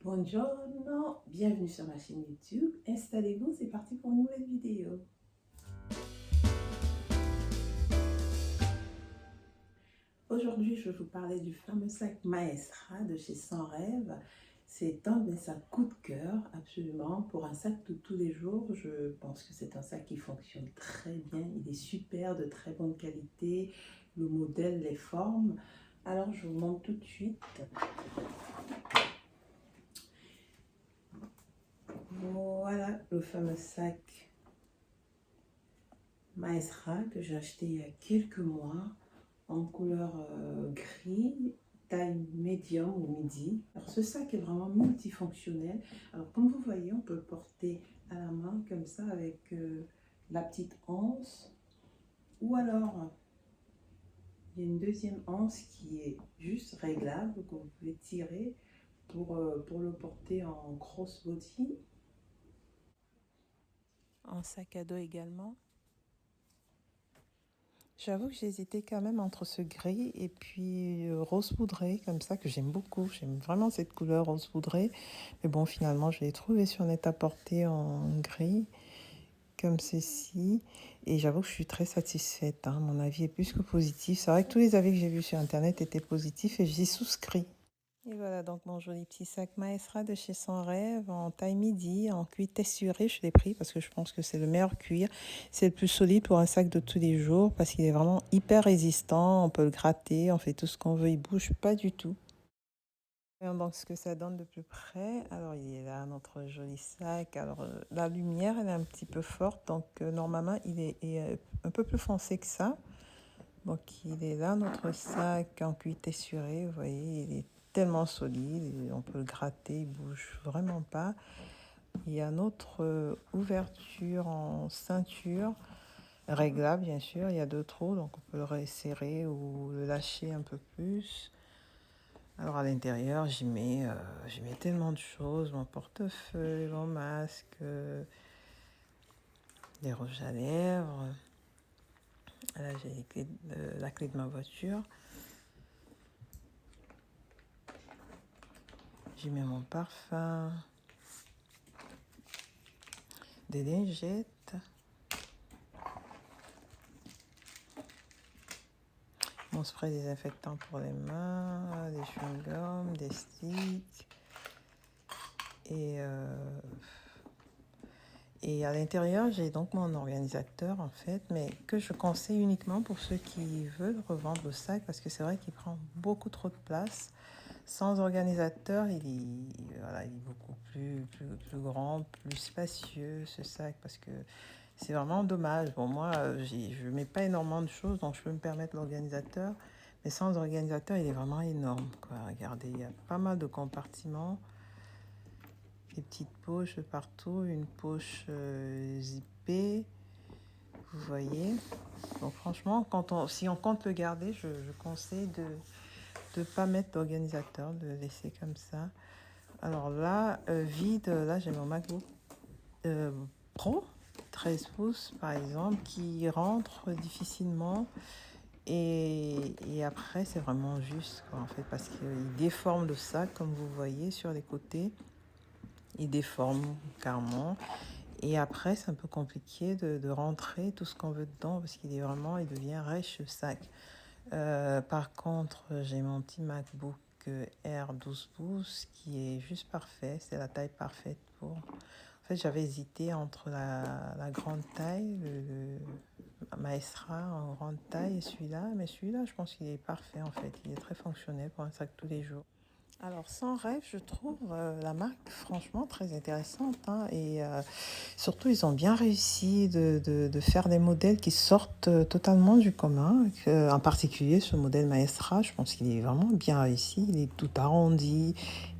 Buongiorno, bienvenue sur ma chaîne YouTube. Installez-vous, c'est parti pour une nouvelle vidéo. Aujourd'hui, je vais vous parler du fameux sac Maestra de chez Sans Rêve. C'est un de mes sacs coup de cœur, absolument. Pour un sac de tous les jours, je pense que c'est un sac qui fonctionne très bien. Il est super, de très bonne qualité. Le modèle, les formes. Alors, je vous montre tout de suite. Voilà le fameux sac Maestra que j'ai acheté il y a quelques mois en couleur gris, taille médium ou midi. Alors ce sac est vraiment multifonctionnel. Alors comme vous voyez, on peut le porter à la main comme ça avec la petite anse, ou alors il y a une deuxième anse qui est juste réglable, que vous pouvez tirer pour le porter en crossbody. En sac à dos également. J'avoue que j'hésitais quand même entre ce gris et puis rose poudré, comme ça, que j'aime beaucoup. J'aime vraiment cette couleur rose poudré. Mais bon, finalement, je l'ai trouvé sur Net-à-Porter en gris, comme ceci. Et j'avoue que je suis très satisfaite, hein. Mon avis est plus que positif. C'est vrai que tous les avis que j'ai vus sur Internet étaient positifs et j'y souscris. Et voilà donc mon joli petit sac Maestra de chez Sans Rêve en taille midi, en cuir tessuré. Je l'ai pris parce que je pense que c'est le meilleur cuir. C'est le plus solide pour un sac de tous les jours parce qu'il est vraiment hyper résistant. On peut le gratter, on fait tout ce qu'on veut, il bouge pas du tout. Voyons donc ce que ça donne de plus près. Alors il est là notre joli sac. Alors la lumière elle est un petit peu forte, donc normalement il est un peu plus foncé que ça. Donc il est là notre sac en cuir tessuré, vous voyez, il est tellement solide, on peut le gratter, il bouge vraiment pas. Il y a notre ouverture en ceinture, réglable bien sûr, il y a 2 trous, donc on peut le resserrer ou le lâcher un peu plus. Alors à l'intérieur, j'y mets tellement de choses, mon portefeuille, mon masque, les rouges à lèvres. Là j'ai la clé de ma voiture. J'y mets mon parfum, des lingettes, mon spray désinfectant pour les mains, des chewing-gums, des sticks. Et à l'intérieur, j'ai donc mon organisateur en fait, mais que je conseille uniquement pour ceux qui veulent revendre le sac parce que c'est vrai qu'il prend beaucoup trop de place. Sans organisateur, il est beaucoup plus grand, plus spacieux ce sac parce que c'est vraiment dommage. Bon, moi, je ne mets pas énormément de choses, donc je peux me permettre l'organisateur. Mais sans organisateur, il est vraiment énorme, quoi. Regardez, il y a pas mal de compartiments. Des petites poches de partout, une poche zippée. Vous voyez. Donc franchement, si on compte le garder, je conseille de ne pas mettre d'organisateur, de le laisser comme ça. Alors là, vide, là j'ai mon MacBook Pro, 13 pouces par exemple, qui rentre difficilement. Et après, c'est vraiment juste, quoi, en fait, parce qu'il déforme le sac, comme vous voyez, sur les côtés. Il déforme carrément. Et après, c'est un peu compliqué de rentrer tout ce qu'on veut dedans, parce qu'il devient rêche, le sac. Par contre, j'ai mon petit MacBook Air 12 pouces qui est juste parfait. C'est la taille parfaite pour... En fait, j'avais hésité entre la grande taille, le Maestra en grande taille et celui-là. Mais celui-là, je pense qu'il est parfait en fait. Il est très fonctionnel pour un sac tous les jours. Alors, Sans Rêve, je trouve la marque franchement très intéressante, hein, et surtout, ils ont bien réussi de faire des modèles qui sortent totalement du commun. En particulier, ce modèle Maestra, je pense qu'il est vraiment bien réussi. Il est tout arrondi,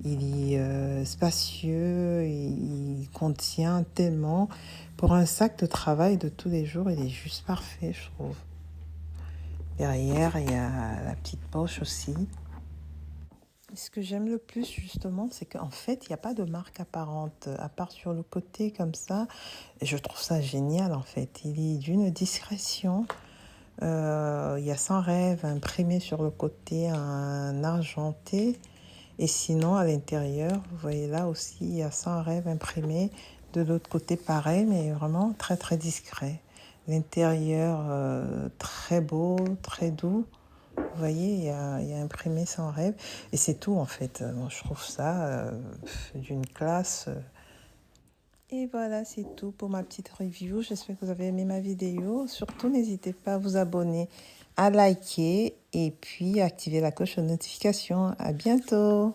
il est spacieux, il contient tellement. Pour un sac de travail de tous les jours, il est juste parfait, je trouve. Derrière, il y a la petite poche aussi. Ce que j'aime le plus justement, c'est qu'en fait, il n'y a pas de marque apparente, à part sur le côté comme ça. Et je trouve ça génial en fait. Il est d'une discrétion. Il y a Sans Rêve imprimé sur le côté, un argenté. Et sinon, à l'intérieur, vous voyez là aussi, il y a 100 rêves imprimés. De l'autre côté, pareil, mais vraiment très très discret. L'intérieur, très beau, très doux. Vous voyez, il y a imprimé 100 rêves. Et c'est tout en fait. Moi, je trouve ça d'une classe. Et voilà, c'est tout pour ma petite review. J'espère que vous avez aimé ma vidéo. Surtout, n'hésitez pas à vous abonner, à liker et puis activer la cloche de notification. À bientôt!